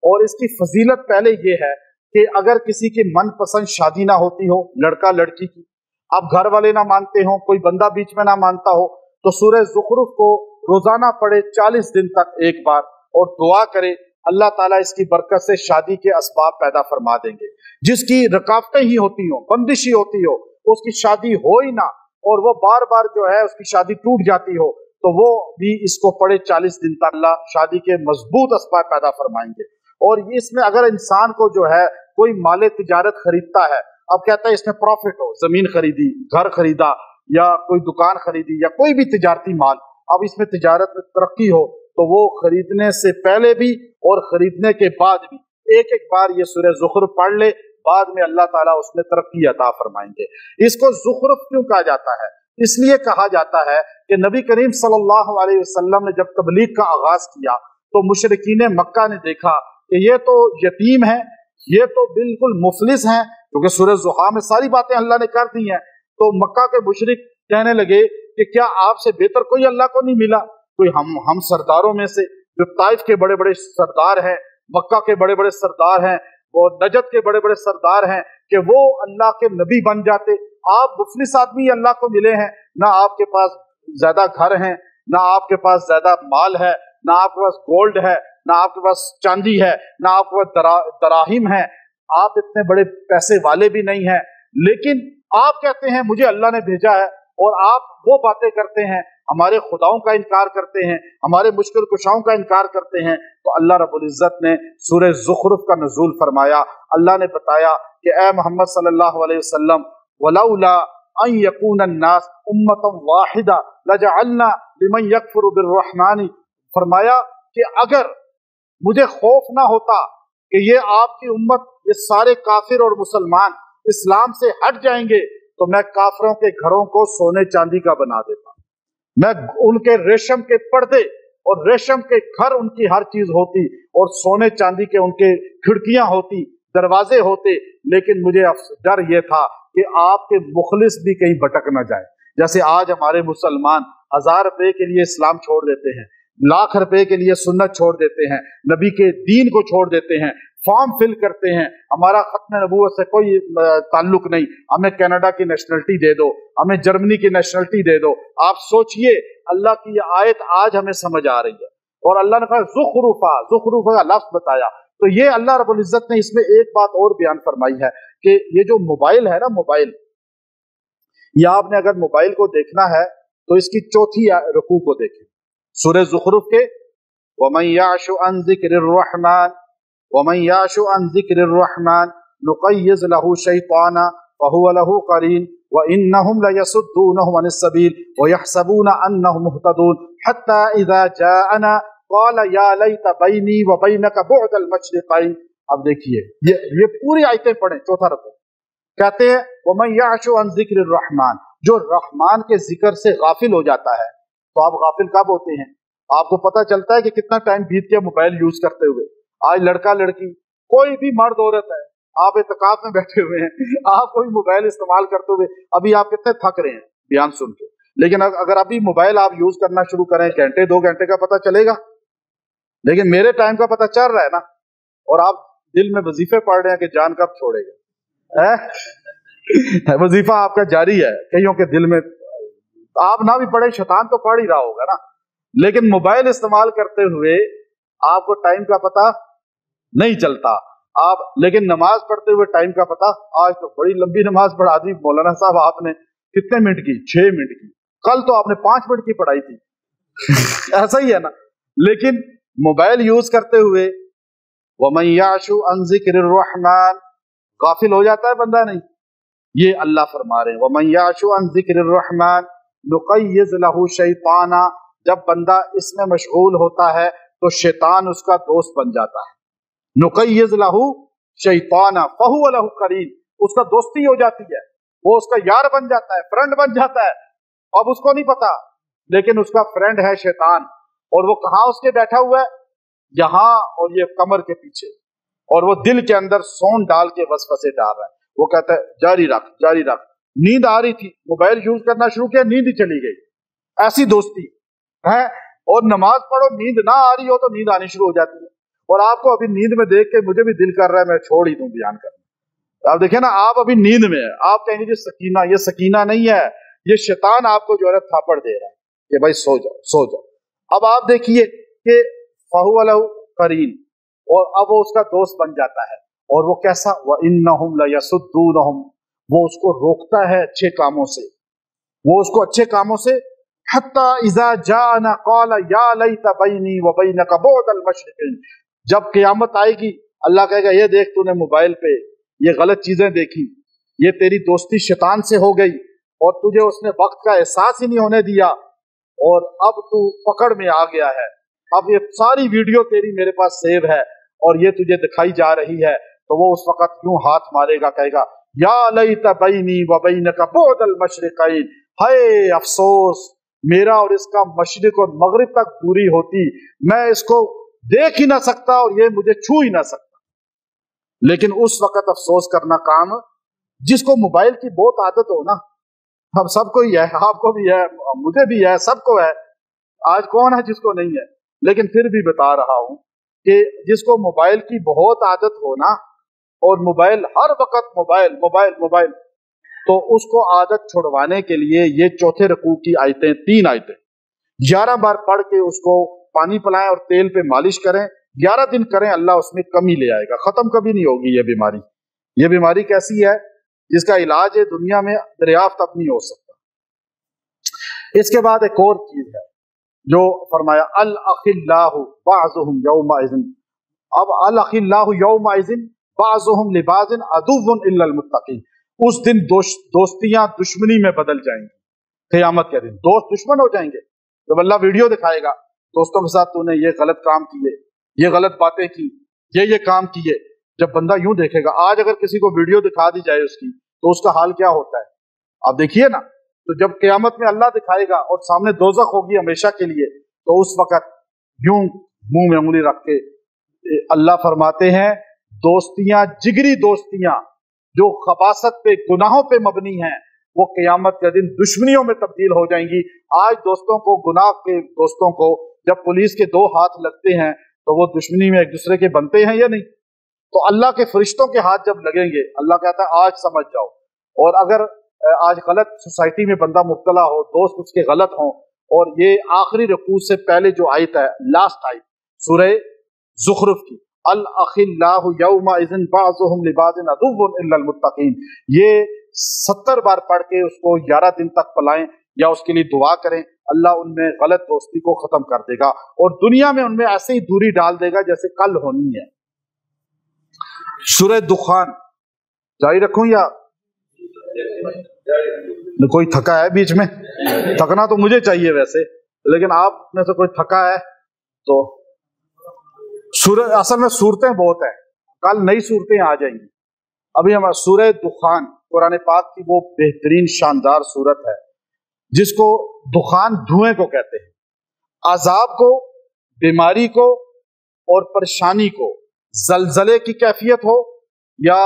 और इसकी फजीलत पहले ये है कि अगर किसी की मनपसंद शादी ना होती हो, लड़का लड़की की, अब घर वाले ना मानते हो, कोई बंदा बीच में ना मानता हो, तो सूरह ज़ुख़रुफ़ को रोजाना पढ़े 40 दिन तक एक बार और दुआ करे, अल्लाह ताला इसकी बरकत से शादी के असबाब पैदा फरमा देंगे। जिसकी रुकावटें ही होती हो, बंदिश ही होती हो, उसकी शादी हो ही ना, और वो बार बार जो है उसकी शादी टूट जाती हो, तो वो भी इसको पढ़े 40 दिन तक अल्लाह शादी के मजबूत असबाब पैदा फरमाएंगे। और इसमें अगर इंसान को जो है कोई माले तिजारत खरीदता है, अब कहता है इसमें प्रॉफिट हो, जमीन खरीदी, घर खरीदा या कोई दुकान खरीदी या कोई भी तिजारती माल, अब इसमें तिजारत में तरक्की हो, तो वो खरीदने से पहले भी और खरीदने के बाद भी एक एक बार ये सूरह ज़ुख़रुफ़ पढ़ ले, बाद में अल्लाह ताला उसमें तरक्की अता फरमाएंगे। इसको ज़ुख़रुफ़ क्यों कहा जाता है? इसलिए कहा जाता है कि नबी करीम सल्लल्लाहु अलैहि वसल्लम ने जब तबलीग का आगाज किया तो मुशरिकीन मक्का ने देखा कि ये तो यतीम है, ये तो बिल्कुल मुफलिस हैं, क्योंकि सूरह ज़ुहा में सारी बातें अल्लाह ने कर दी हैं। तो मक्का के मुशरिक कहने लगे कि क्या आपसे बेहतर कोई अल्लाह को नहीं मिला? कोई हम सरदारों में से जो ताइफ के बड़े बड़े सरदार हैं, मक्का के बड़े बड़े सरदार हैं, वो नजद के बड़े बड़े सरदार हैं, कि वो अल्लाह के नबी बन जाते। आप मुफलिस आदमी अल्लाह को मिले हैं, ना आपके पास ज्यादा घर हैं, ना आपके पास ज्यादा माल है, ना आपके पास गोल्ड है, ना आपके पास चांदी है, ना आपके पास दराहिम है, आप इतने बड़े पैसे वाले भी नहीं हैं, लेकिन आप कहते हैं मुझे अल्लाह ने भेजा है, और आप वो बातें करते हैं, हमारे खुदाओं का इनकार करते हैं, हमारे मुश्किल कुशाओं का इनकार करते हैं। तो अल्लाह रब्बुल इज्जत ने सूरह ज़ुखरुफ का नुज़ूल फरमाया। अल्लाह ने बताया कि ए मोहम्मद सल्लल्लाहु अलैहि वसल्लम, वलौला अन यकून अन्नास उम्मतन वाहिदा लजअलना लिमन यकफुरु बिर्रहमानी, फरमाया कि अगर मुझे खौफ ना होता कि ये आपकी उम्मत, ये सारे काफिर और मुसलमान इस्लाम से हट जाएंगे, तो मैं काफिरों के घरों को सोने चांदी का बना देता, मैं उनके रेशम के पर्दे और रेशम के घर उनकी हर चीज होती, और सोने चांदी के उनके खिड़कियां होती, दरवाजे होते। लेकिन मुझे डर ये था कि आपके मुखलिस भी कहीं भटक न जाए। जैसे आज हमारे मुसलमान 1000 रुपए के लिए इस्लाम छोड़ देते हैं, लाख रुपए के लिए सुन्नत छोड़ देते हैं, नबी के दीन को छोड़ देते हैं, फॉर्म फिल करते हैं, हमारा खत्म नबूवत से कोई ताल्लुक नहीं, हमें कनाडा की नेशनलिटी दे दो, हमें जर्मनी की नेशनलिटी दे दो। आप सोचिए, अल्लाह की ये आयत आज हमें समझ आ रही है, और अल्लाह ने कहा ज़ुखरुफा, ज़ुखरुफा का लफ्ज़ बताया। तो ये अल्लाह रब्बुल इज्जत ने इसमें एक बात और बयान फरमाई है कि ये जो मोबाइल है ना, मोबाइल, या आपने अगर मोबाइल को देखना है तो इसकी चौथी रुकू को देखें, सूरह ज़ुखरुफ के वमन याशु अन ज़िक्रिर्रहमान वमन याशु अन ज़िक्रिर्रहमान नुक़य्यिज़ लहू शैताना फहुव लहू क़रीन व इन्नहुम लयसुद्दूनहुम अनिस्सबील व यहसबूना अन्नहुम मुहतदून हत्ता इज़ा जाअना क़ाल या लैत बैनी व बैनक बुअदल मशरिक़ैन। अब देखिए ये पूरी आयतें पढ़ें, चौथा रुकू। कहते हैं वमन याशु अन ज़िक्रिर्रहमान, जो रहमान के जिक्र से गाफिल हो जाता है। तो आप गाफिल कब होते हैं? आपको पता चलता है कि कितना टाइम बीत गया मोबाइल यूज करते हुए। आज लड़का लड़की, कोई भी मर्द औरत है, आप इत्तिकाफ में बैठे हुए हैं, आप कोई मोबाइल इस्तेमाल करते हुए, अभी आप कितने थक रहे हैं बयान सुन के, लेकिन अगर अभी मोबाइल आप यूज करना शुरू करें, घंटे 2 घंटे का पता चलेगा, लेकिन मेरे टाइम का पता चल रहा है ना। और आप दिल में वजीफे पढ़ रहे हैं कि जान कब छोड़ेगा, है वजीफा आपका जारी है, कईयों के दिल में, आप ना भी पढ़े, शैतान तो पढ़ ही रहा होगा ना, लेकिन मोबाइल इस्तेमाल करते हुए आपको टाइम का पता नहीं चलता। आप लेकिन नमाज पढ़ते हुए टाइम का पता, आज तो बड़ी लंबी नमाज पढ़ा दी मौलाना साहब आपने, कितने मिनट की? 6 मिनट की। कल तो आपने 5 मिनट की पढ़ाई थी ऐसा ही है ना। लेकिन मोबाइल यूज करते हुए वमन याशु अन ज़िक्रिर्रहमान, गाफिल हो जाता है बंदा, नहीं। ये अल्लाह फरमा रहे हैं वमन याशु अन ज़िक्रिर्रहमान नुक़य्यिज़ लहू शैताना, जब बंदा इसमें मशगूल होता है तो शैतान उसका दोस्त बन जाता है। नुक़य्यिज़ लहू शैताना फहुव लहू क़रीन, उसका दोस्ती हो जाती है, वो उसका यार बन जाता है, फ्रेंड बन जाता है। अब उसको नहीं पता, लेकिन उसका फ्रेंड है शैतान, और वो कहाँ उसके बैठा हुआ है? यहाँ, और ये कमर के पीछे, और वो दिल के अंदर सोन डाल के वसवसे डाल रहा है। वो कहता है जारी रख, जारी रख। नींद आ रही थी, मोबाइल यूज करना शुरू किया, नींद ही चली गई। ऐसी दोस्ती है। और नमाज पढ़ो, नींद ना आ रही हो तो नींद आनी शुरू हो जाती है, और आपको अभी नींद में देख के मुझे भी दिल कर रहा है मैं छोड़ ही दूं बयान करना। आप देखिए ना, आप अभी नींद में है, आप कहेंगे जी सकीना, ये सकीना नहीं है, ये शैतान आपको जो है थापड़ दे रहा है कि भाई सो जाओ, सो जाओ। अब आप देखिए कि फहुव लहू क़रीन, और अब वो उसका दोस्त बन जाता है। और वो कैसा? व इन्नहुम लयसुद्दूनहुम, वो उसको रोकता है अच्छे कामों से, वो उसको अच्छे कामों से। हत्ता इज़ा जाअना क़ाल या लैत बैनी व बैनक बुअदल मशरिक़ैन, जब क़यामत आएगी अल्लाह कहेगा ये देख तूने मोबाइल पे ये गलत चीजें देखी, ये तेरी दोस्ती शैतान से हो गई, और तुझे उसने वक्त का एहसास ही नहीं होने दिया, और अब तू पकड़ में आ गया है। अब ये सारी वीडियो तेरी मेरे पास सेव है और ये तुझे दिखाई जा रही है। तो वो उस वक्त यूं हाथ मारेगा, कहेगा या लैत बैनी व बैनक बुअदल मशरिक़ैन, हाय अफसोस, मेरा और इसका मशरिक और मगरिब तक दूरी होती, मैं इसको देख ही ना सकता और ये मुझे छू ही ना सकता। लेकिन उस वक्त अफसोस करना काम, जिसको मोबाइल की बहुत आदत हो ना, हम सबको ही है, आपको भी है, मुझे भी है, सबको है। आज कौन है जिसको नहीं है? लेकिन फिर भी बता रहा हूं कि जिसको मोबाइल की बहुत आदत हो ना, और मोबाइल हर वक्त मोबाइल मोबाइल मोबाइल, تو उसको आदत छुड़वाने के लिए ये चौथे रकू की आयतें, 3 आयतें 11 बार पढ़ के उसको पानी पिलाएं और तेल पे मालिश करें, 11 दिन करें, अल्लाह उसमें कमी ले आएगा, खत्म कभी नहीं होगी ये बीमारी। ये बीमारी कैसी है जिसका इलाज है दुनिया में दरियाफ्त अब नहीं हो सकता। इसके बाद एक और चीज है जो फरमाया अल अखिल्लाहु बाज़ुहुम यौमइज़िन, अब अल अखिल्लाहु यौमइज़िन बाज़ुहुम लिबाज़िन अदुव्वुन इल्लल मुत्तक़ीन, उस दिन दोस्तियां दुश्मनी में बदल जाएंगी। क़यामत के दिन दोस्त दुश्मन हो जाएंगे। जब अल्लाह वीडियो दिखाएगा दोस्तों के साथ, तूने ये गलत काम किए, ये गलत बातें की, ये काम किए, जब बंदा यूं देखेगा, आज अगर किसी को वीडियो दिखा दी जाए उसकी तो उसका हाल क्या होता है आप देखिए ना। तो जब क़यामत में अल्लाह दिखाएगा और सामने दोज़ख होगी हमेशा के लिए, तो उस वक्त यूं मुंह में उंगली रख के अल्लाह फरमाते हैं दोस्तियां, जिगरी दोस्तियां जो खबासत पे, गुनाहों पे मबनी हैं, वो क़यामत के दिन दुश्मनियों में तब्दील हो जाएंगी। आज दोस्तों को, गुनाह के दोस्तों को जब पुलिस के 2 हाथ लगते हैं तो वो दुश्मनी में एक दूसरे के बनते हैं या नहीं? तो अल्लाह के फरिश्तों के हाथ जब लगेंगे, अल्लाह कहता है आज समझ जाओ। और अगर आज गलत सोसाइटी में बंदा मुब्तला हो, दोस्त उसके गलत हों, और ये आखिरी रकू से पहले जो आयत है, लास्ट आयत सूरह ज़ुखरुफ की, अल अखिल्लाहु यौमइज़िन बाज़ुहुम लिबाज़िन अदुव्वुन इल्लल मुत्तक़ीन, ये 70 बार पढ़ के उसको 11 दिन तक पलाएं या उसके लिए दुआ करें, अल्लाह उनमें गलत दोस्ती को खत्म कर देगा और दुनिया में उनमें ऐसे ही दूरी डाल देगा जैसे कल होनी है। सूरह दुखान जारी रखूं या कोई थका है बीच में? थकना तो मुझे चाहिए वैसे, लेकिन आप में से कोई थका है तो सूरह, असल में सूरतें बहुत हैं, कल नई सूरतें आ जाएंगी। अभी हम सूरह दुखान, कुरान पाक की वो बेहतरीन शानदार सूरत है जिसको दुखान, धुएं को कहते हैं। अजाब को, बीमारी को और परेशानी को, जलजले की कैफियत हो या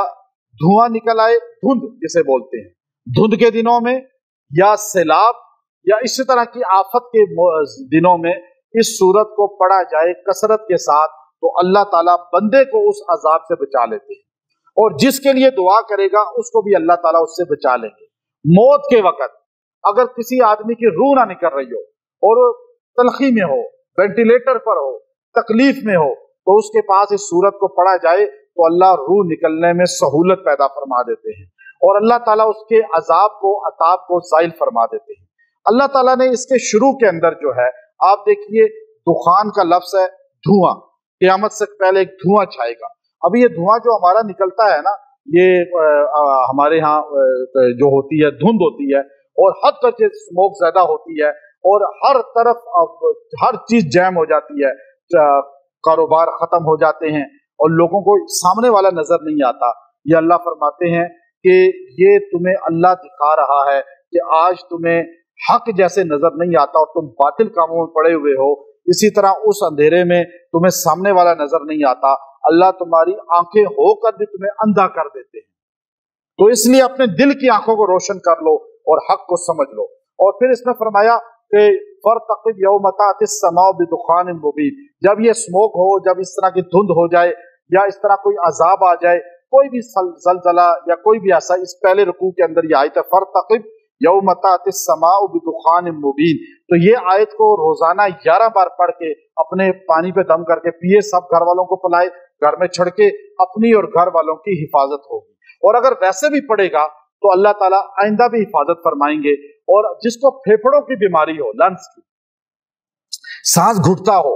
धुआं निकल आए, धुंध जिसे बोलते हैं, धुंध के दिनों में या सैलाब या इसी तरह की आफत के दिनों में इस सूरत को पढ़ा जाए कसरत के साथ, तो अल्लाह ताला बंदे को उस अजाब से बचा लेते हैं, और जिसके लिए दुआ करेगा उसको भी अल्लाह ताला उससे बचा लेंगे। मौत के वक्त अगर किसी आदमी की रूह ना निकल रही हो और तलखी में हो, वेंटिलेटर पर हो, तकलीफ में हो, तो उसके पास इस सूरत को पढ़ा जाए तो अल्लाह रूह निकलने में सहूलत पैदा फरमा देते हैं और अल्लाह ताला उसके अजाब को, अताब को ज़ाइल फरमा देते हैं। अल्लाह ताला ने इसके शुरू के अंदर जो है, आप देखिए दुखान का लफ्ज है धुआं, क़यामत से पहले एक धुआं छाएगा। अभी ये धुआं जो हमारा निकलता है ना, ये हमारे यहाँ जो होती है धुंध होती है और हर तरह से स्मोक ज्यादा होती है और हर तरफ हर चीज जैम हो जाती है, कारोबार खत्म हो जाते हैं और लोगों को सामने वाला नजर नहीं आता। ये अल्लाह फरमाते हैं कि ये तुम्हें अल्लाह दिखा रहा है कि आज तुम्हें हक जैसे नजर नहीं आता और तुम बातिल कामों में पड़े हुए हो, इसी तरह उस अंधेरे में तुम्हें सामने वाला नजर नहीं आता। अल्लाह तुम्हारी आंखें होकर भी तुम्हें अंधा कर देते हैं, तो इसलिए अपने दिल की आंखों को रोशन कर लो और हक को समझ लो। और फिर इसमें फरमाया कि फरतक़िब यौम तातिस समाउ बिदुखानिन मुबीन, जब ये स्मोक हो, जब इस तरह की धुंध हो जाए या इस तरह कोई अजाब आ जाए, कोई भी जलजला या कोई भी ऐसा, इस पहले रुकू के अंदर ये आयत है फरतक़िब यौम तातिस समाउ बिदुखानिन मुबीन। तो ये आयत को रोजाना 11 बार पढ़ के अपने पानी पे दम करके पिए, सब घर वालों को पिलाए, घर में छिड़के, अपनी और घर वालों की हिफाजत होगी। और अगर वैसे भी पड़ेगा तो अल्लाह ताला आइंदा भी हिफाजत फरमाएंगे। और जिसको फेफड़ों की बीमारी हो, लंग्स की, सांस घुटता हो,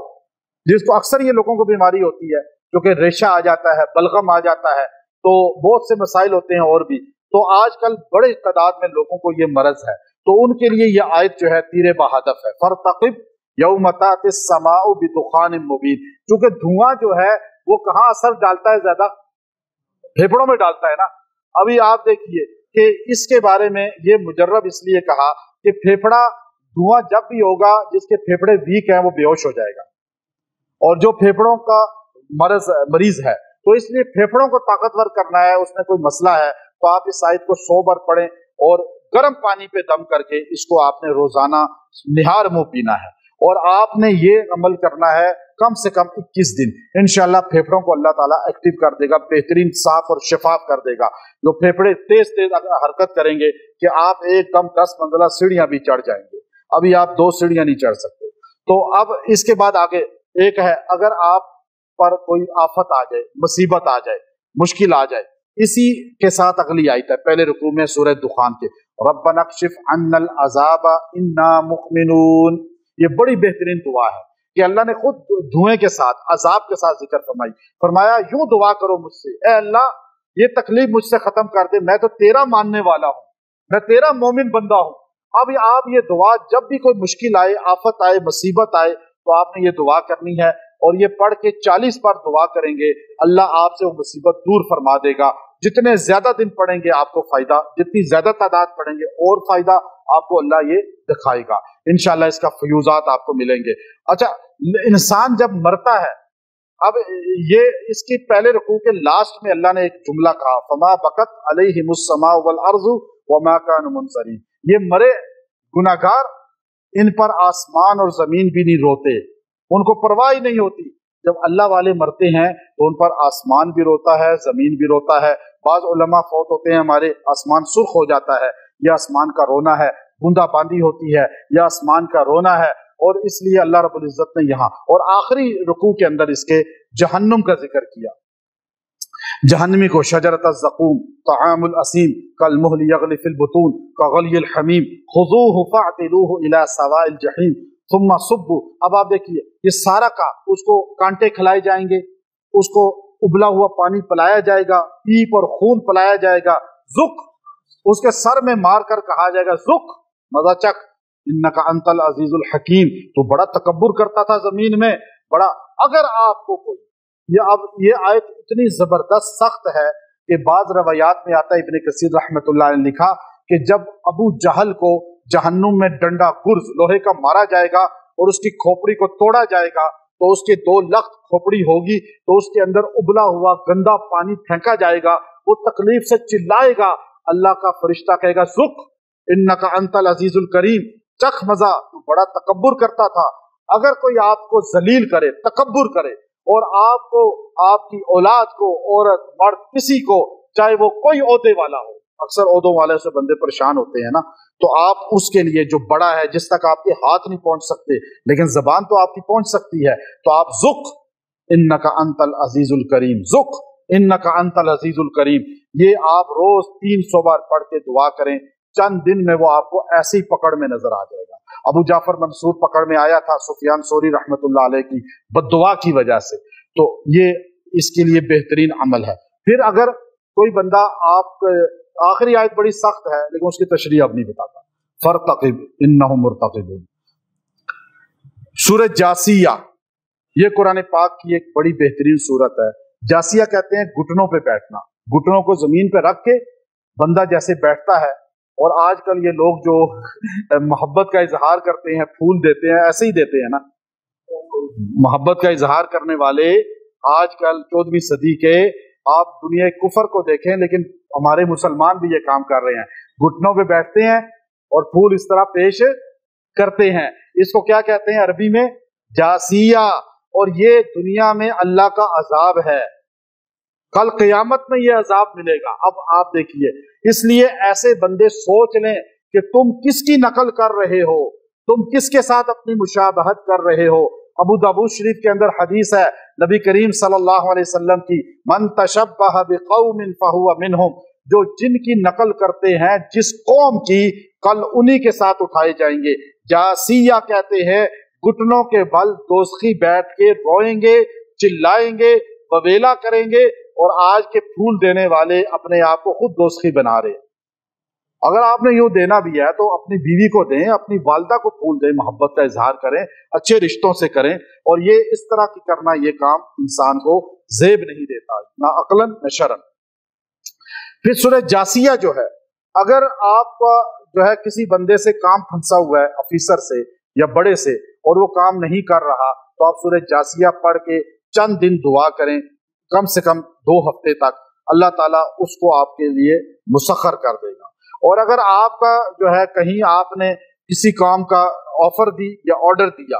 जिसको अक्सर ये लोगों को बीमारी होती है क्योंकि रेशा आ जाता है, बलगम आ जाता है, तो बहुत से मसाइल होते हैं और भी, तो आजकल बड़े तादाद में लोगों को ये मरज है, तो उनके लिए ये आयत जो है तीर बहादफ है, फरतक़िब यौम तातिस समाउ बिदुखानिन मुबीन। क्योंकि धुआं जो है वो कहाँ असर डालता है, ज्यादा फेफड़ों में डालता है ना। अभी आप देखिए कि इसके बारे में ये मुजर्रब इसलिए कहा कि फेफड़ा, धुआं जब भी होगा, जिसके फेफड़े वीक हैं वो बेहोश हो जाएगा, और जो फेफड़ों का मरीज है, तो इसलिए फेफड़ों को ताकतवर करना है, उसमें कोई मसला है, तो आप इस आयत को 100 बार पढ़ें और गर्म पानी पे दम करके इसको आपने रोजाना निहार मुंह पीना है। और आपने ये अमल करना है कम से कम 21 दिन इंशाल्लाह फेफड़ों को अल्लाह ताला एक्टिव कर देगा, बेहतरीन साफ और शफाफ कर देगा। जो फेफड़े तेज तेज हरकत करेंगे कि आप एकदम 10 मंजिला सीढ़ियां भी चढ़ जाएंगे। अभी आप 2 सीढ़ियां नहीं चढ़ सकते। तो अब इसके बाद आगे एक है, अगर आप पर कोई आफत आ जाए, मुसीबत आ जाए, मुश्किल आ जाए, इसी के साथ अगली आयत है पहले रुकू में सूरह दुखान के, रब्बना कशिफ अन्नल अज़ाबा इन्ना मुमिनून। ये बड़ी बेहतरीन दुआ है कि अल्लाह ने खुद धुएं के साथ, अजाब के साथ जिक्र फरमाया यूं दुआ करो मुझसे, ए अल्लाह ये तकलीफ मुझसे खत्म कर दे, मैं तो तेरा मानने वाला हूँ, मैं तेरा मोमिन बंदा हूँ। अब आप ये दुआ जब भी कोई मुश्किल आए, आफत आए, मुसीबत आए, तो आपने ये दुआ करनी है और ये पढ़ के 40 बार दुआ करेंगे, अल्लाह आपसे वो मुसीबत दूर फरमा देगा। जितने ज्यादा दिन पढ़ेंगे आपको फायदा, जितनी ज्यादा तादाद पढ़ेंगे और फायदा आपको अल्लाह ये दिखाएगा। इंशाल्लाह इसका फ्यूजात आपको मिलेंगे। अच्छा, इंसान जब मरता है, अब ये इसकी पहले रुकू के लास्ट में अल्लाह ने एक जुमला कहा, फमा बकत अलैहिमुस समा वल अर्ज़ु वमा कानू मुनज़रीन। ये मरे गुनाहगार, इन पर आसमान और जमीन भी नहीं रोते, उनको परवाह ही नहीं होती। जब अल्लाह वाले मरते हैं तो उन पर आसमान भी रोता है, जमीन भी रोता है। बाज उलमा फौत होते हैं हमारे, आसमान सुर्ख हो जाता है, यह आसमान का रोना है, बूंदाबांदी होती है, यह आसमान का रोना है। और इसलिए अल्लाह रब्बुल इज्जत ने यहाँ और आखिरी रुकू के अंदर इसके जहन्नुम का जिक्र किया। जहन्नमी को शजरत ज़क़ूम तआमुल असीम कल मुहल यग़ली फिल बुतून कग़लियल हमीम खुज़ूहु फ़अतिलूहु इला सवाइल जहीम सुम्मा सुब्बु। अब आप देखिए, ये सारा का उसको कांटे खिलाए जाएंगे, उसको उबला हुआ पानी पिलाया जाएगा, पीप और खून पिलाया जाएगा, ज़ुक उसके सर में मार कर कहा जाएगा ज़ुक मज़ा चख, इन्नका अंतल अज़ीज़ुल हकीम। तो बड़ा तकब्बुर करता था जमीन में, बड़ा। अगर आपको कोई ये आयत इतनी जबरदस्त सख्त है कि बाज रवायात में आता है, इब्ने कसीर रहमतुल्लाह ने लिखा कि जब अबू जहल को जहन्नुम में डंडा गुर्ज लोहे का मारा जाएगा और उसकी खोपड़ी को तोड़ा जाएगा, तो उसके 2 लख्त खोपड़ी होगी, तो उसके अंदर उबला हुआ गंदा पानी फेंका जाएगा, वो तकलीफ से चिल्लाएगा, अल्लाह का फरिश्ता कहेगा ज़ुक इन्नका अंतल अजीजुल करीम, चख मजा, तू बड़ा तकब्बुर करता था। अगर कोई आपको जलील करे, तकब्बुर करे और आपको, आपकी औलाद को, औरत मर्द किसी को, चाहे वो कोई ओहदे वाला हो, अक्सर ओहदों वाले से बंदे परेशान होते हैं ना, तो आप उसके लिए जो बड़ा है, जिस तक आपके हाथ नहीं पहुंच सकते लेकिन जबान तो आपकी पहुंच सकती है, तो आप ज़ुक इन्नका अंतल अजीजुल करीम, ज़ुक इन्नका अंतल अजीजुल करीम, ये आप रोज 300 बार पढ़ के दुआ करें। चंद दिन में वो आपको ऐसी ही पकड़ में नजर आ जाएगा। अबू जाफर मंसूर पकड़ में आया था सुफियान सोरी रहमतुल्लाह अलैह की बद्दुआ की वजह से, तो ये इसके लिए बेहतरीन अमल है। फिर अगर कोई बंदा, आप आखिरी आयत बड़ी सख्त है लेकिन उसकी तशरीह अब नहीं बताता, फरतकिब इन्नहुम मुर्तकिबून। सूरह जासिया, ये कुरान पाक की एक बड़ी बेहतरीन सूरत है। जासिया कहते हैं घुटनों पे बैठना, घुटनों को जमीन पे रख के बंदा जैसे बैठता है। और आजकल ये लोग जो मोहब्बत का इजहार करते हैं, फूल देते हैं, ऐसे ही देते हैं ना। मोहब्बत का इजहार करने वाले आजकल 14वीं सदी के, आप दुनिया कुफर को देखें, लेकिन हमारे मुसलमान भी ये काम कर रहे हैं, घुटनों पे बैठते हैं और फूल इस तरह पेश करते हैं। इसको क्या कहते हैं अरबी में? जासिया। और ये दुनिया में अल्लाह का अजाब है, कल क़यामत में ये अजाब मिलेगा। अब आप देखिए, इसलिए ऐसे बंदे सोच लें कि तुम किसकी नकल कर रहे हो, तुम किसके साथ अपनी मुशाबहत कर रहे हो। अबू दाऊद शरीफ के अंदर हदीस है नबी करीम सल्लल्लाहु अलैहि वसल्लम की, मन तशब्बह बिक़ौमिन फहुवा मिनहुम, जो जिनकी नकल करते हैं जिस कौम की, कल उन्हीं के साथ उठाए जाएंगे। जासिया कहते हैं घुटनों के बल दोस्ती बैठ के रोएंगे, चिल्लाएंगे, बवेला करेंगे, और आज के फूल देने वाले अपने आप को खुद दोस्ती बना रहे हैं। अगर आपने यूं देना भी है तो अपनी बीवी को दें, अपनी वालदा को फूल दें, मोहब्बत का इजहार करें, अच्छे रिश्तों से करें। और ये इस तरह की करना, ये काम इंसान को जेब नहीं देता, ना अकलन न शरन। फिर सूरह जासिया जो है, अगर आप जो है किसी बंदे से काम फंसा हुआ है, ऑफिसर से या बड़े से, और वो काम नहीं कर रहा, तो आप सूरह जासिया पढ़ के चंद दिन दुआ करें, कम से कम 2 हफ्ते तक, अल्लाह ताला उसको आपके लिए मुसख्खर कर देगा। और अगर आपका जो है कहीं आपने किसी काम का ऑफर दी या ऑर्डर दिया,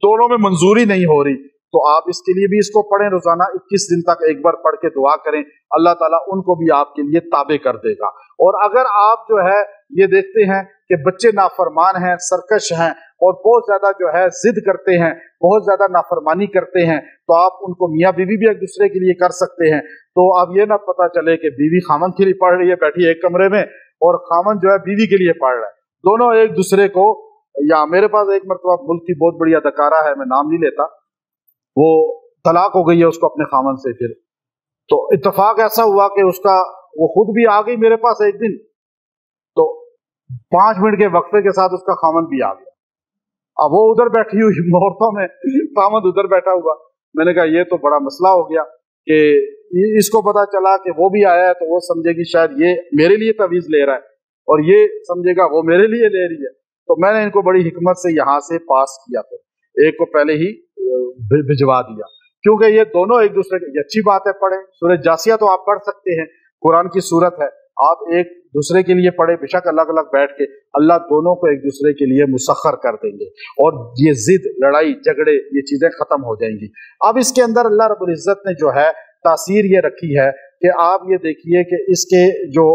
दोनों में मंजूरी नहीं हो रही, तो आप इसके लिए भी इसको पढ़ें, रोजाना 21 दिन तक एक बार पढ़ के दुआ करें, अल्लाह ताला उनको भी आपके लिए ताबे कर देगा। और अगर आप जो है ये देखते हैं कि बच्चे नाफरमान हैं, सरकश हैं और बहुत ज्यादा जो है जिद करते हैं, बहुत ज्यादा नाफरमानी करते हैं, तो आप उनको मियाँ बीवी भी एक दूसरे के लिए कर सकते हैं। तो अब ये ना पता चले कि बीवी खामन के लिए पढ़ रही है बैठी एक कमरे में और खामन जो है बीवी के लिए पढ़ रहा है, दोनों एक दूसरे को। या मेरे पास एक मरतबा मुल्क की बहुत बड़ी अदाकारा है, मैं नाम नहीं लेता, वो तलाक हो गई है उसको अपने खामन से। फिर तो इत्तेफाक ऐसा हुआ कि उसका वो खुद भी आ गई मेरे पास एक दिन, तो 5 मिनट के वक्फे के साथ उसका खामन भी आ गया। अब वो उधर बैठी हुई औरतों में, खामन उधर बैठा हुआ। मैंने कहा ये तो बड़ा मसला हो गया कि इसको पता चला कि वो भी आया है, तो वो समझेगी शायद ये मेरे लिए तवीज ले रहा है और ये समझेगा वो मेरे लिए ले रही है। तो मैंने इनको बड़ी हिकमत से यहाँ से पास किया, फिर एक को पहले ही भिजवा दिया, क्योंकि ये दोनों एक दूसरे की। अच्छी बात है पढ़े, सूरह जासिया तो आप पढ़ सकते हैं, कुरान की सूरत है, आप एक दूसरे के लिए पढ़े, बेशक अलग अलग बैठ के, अल्लाह दोनों को एक दूसरे के लिए मुसख्खर कर देंगे और ये जिद, लड़ाई झगड़े, ये चीजें खत्म हो जाएंगी। अब इसके अंदर अल्लाह रब्बुल इज्जत ने जो है तासीर ये रखी है कि आप ये देखिए कि इसके जो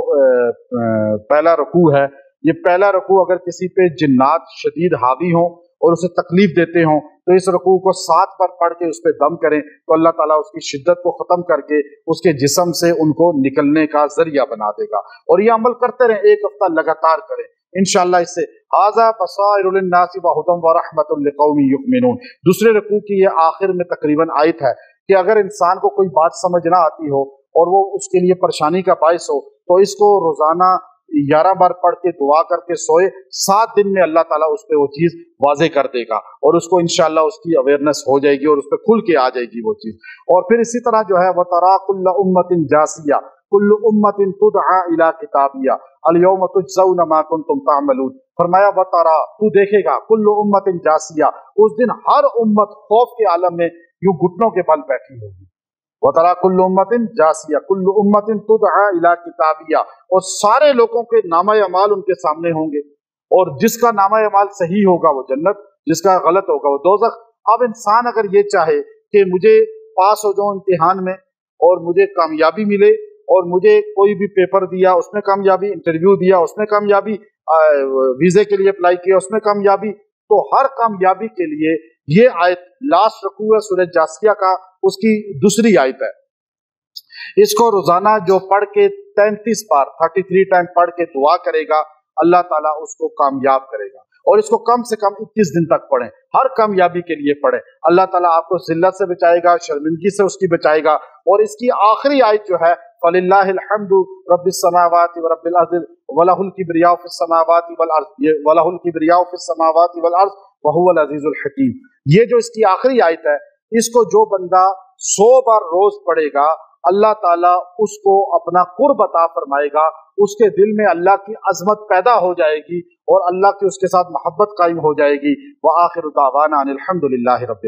पहला रुकू है, ये पहला रुकू अगर किसी पे जिन्नात शदीद हावी हो और उसे तकलीफ देते हों, तो इस रुकू को 7 बार पढ़ के उस पर दम करें, तो अल्लाह ताला उसकी शिद्दत को खत्म करके उसके जिस्म से उनको निकलने का जरिया बना देगा। और ये अमल करते रहें, एक हफ्ता लगातार करें, इंशाअल्लाह इससे हाज़ा बसाइरुल लिन्नासि व हुदम व रहमतुल लिक़ौमिन युमिनून। दूसरे रुकू की ये आखिर में तकरीबन आयत है कि अगर इंसान को कोई बात समझ ना आती हो और वो उसके लिए परेशानी का बायस हो, तो इसको रोजाना 11 बार पढ़ के दुआ करके सोए, 7 दिन में अल्लाह ताला उस पर वो चीज वाजे कर देगा और उसको इंशाअल्लाह उसकी अवेयरनेस हो जाएगी और उस पर खुल के आ जाएगी वो चीज। और फिर इसी तरह जो है वह तरा कुल्लु उम्मतिन जासिया कुल्लु उम्मतिन तुदआ इला किताबिया अल यौम तुजज़ौना मा कुंतुम तामलून। फरमाया वह तरा, तू देखेगा, कुल्लु उम्मतिन जासिया, उस दिन हर उम्मत खौफ के आलम में यूं घुटनों के बल बैठी होगी। वतरा कुल्लु उम्मतिन जासिया कुल्लु उम्मतिन तुदआ इला किताबिया, और सारे लोगों के नामा अमाल उनके सामने होंगे और जिसका नामा अमाल सही होगा वो जन्नत, जिसका गलत होगा वो दोज़ख। अब इंसान अगर ये चाहे कि मुझे पास हो जाऊं इम्तिहान में और मुझे कामयाबी मिले, और मुझे कोई भी पेपर दिया उसमें कामयाबी, इंटरव्यू दिया उसमें कामयाबी, वीजे के लिए अप्लाई किया उसमें कामयाबी, तो हर कामयाबी के लिए ये आयत लास्ट रुकू है सूरह जासिया का, उसकी दूसरी आयत है। इसको रोजाना जो पढ़ के 33 बार 33 टाइम पढ़ के दुआ करेगा, अल्लाह ताला उसको कामयाब करेगा। और इसको कम से कम 21 दिन तक पढ़ें, हर कामयाबी के लिए पढ़ें, अल्लाह ताला आपको जिल्लत से बचाएगा, शर्मिंदगी से उसकी बचाएगा। और इसकी आखिरी आयत जो है फलिल्लाहिल हम्दु रब्बिस समावाति व रब्बिल अर्ज़ वलहुल किब्रियाउ फिस समावाति वल अर्ज़, ये वलहुल किब्रियाउ फिस समावाति वल अर्ज़ व हुवल अज़ीज़ुल हकीम, ये जो इसकी आखिरी आयत है, इसको जो बंदा 100 बार रोज पढ़ेगा, अल्लाह ताला उसको अपना कुर्ब अता फरमाएगा, उसके दिल में अल्लाह की अजमत पैदा हो जाएगी और अल्लाह की उसके साथ मोहब्बत कायम हो जाएगी। व आखिरु दावाना अनिल हम्दुलिल्लाहि रब्बिल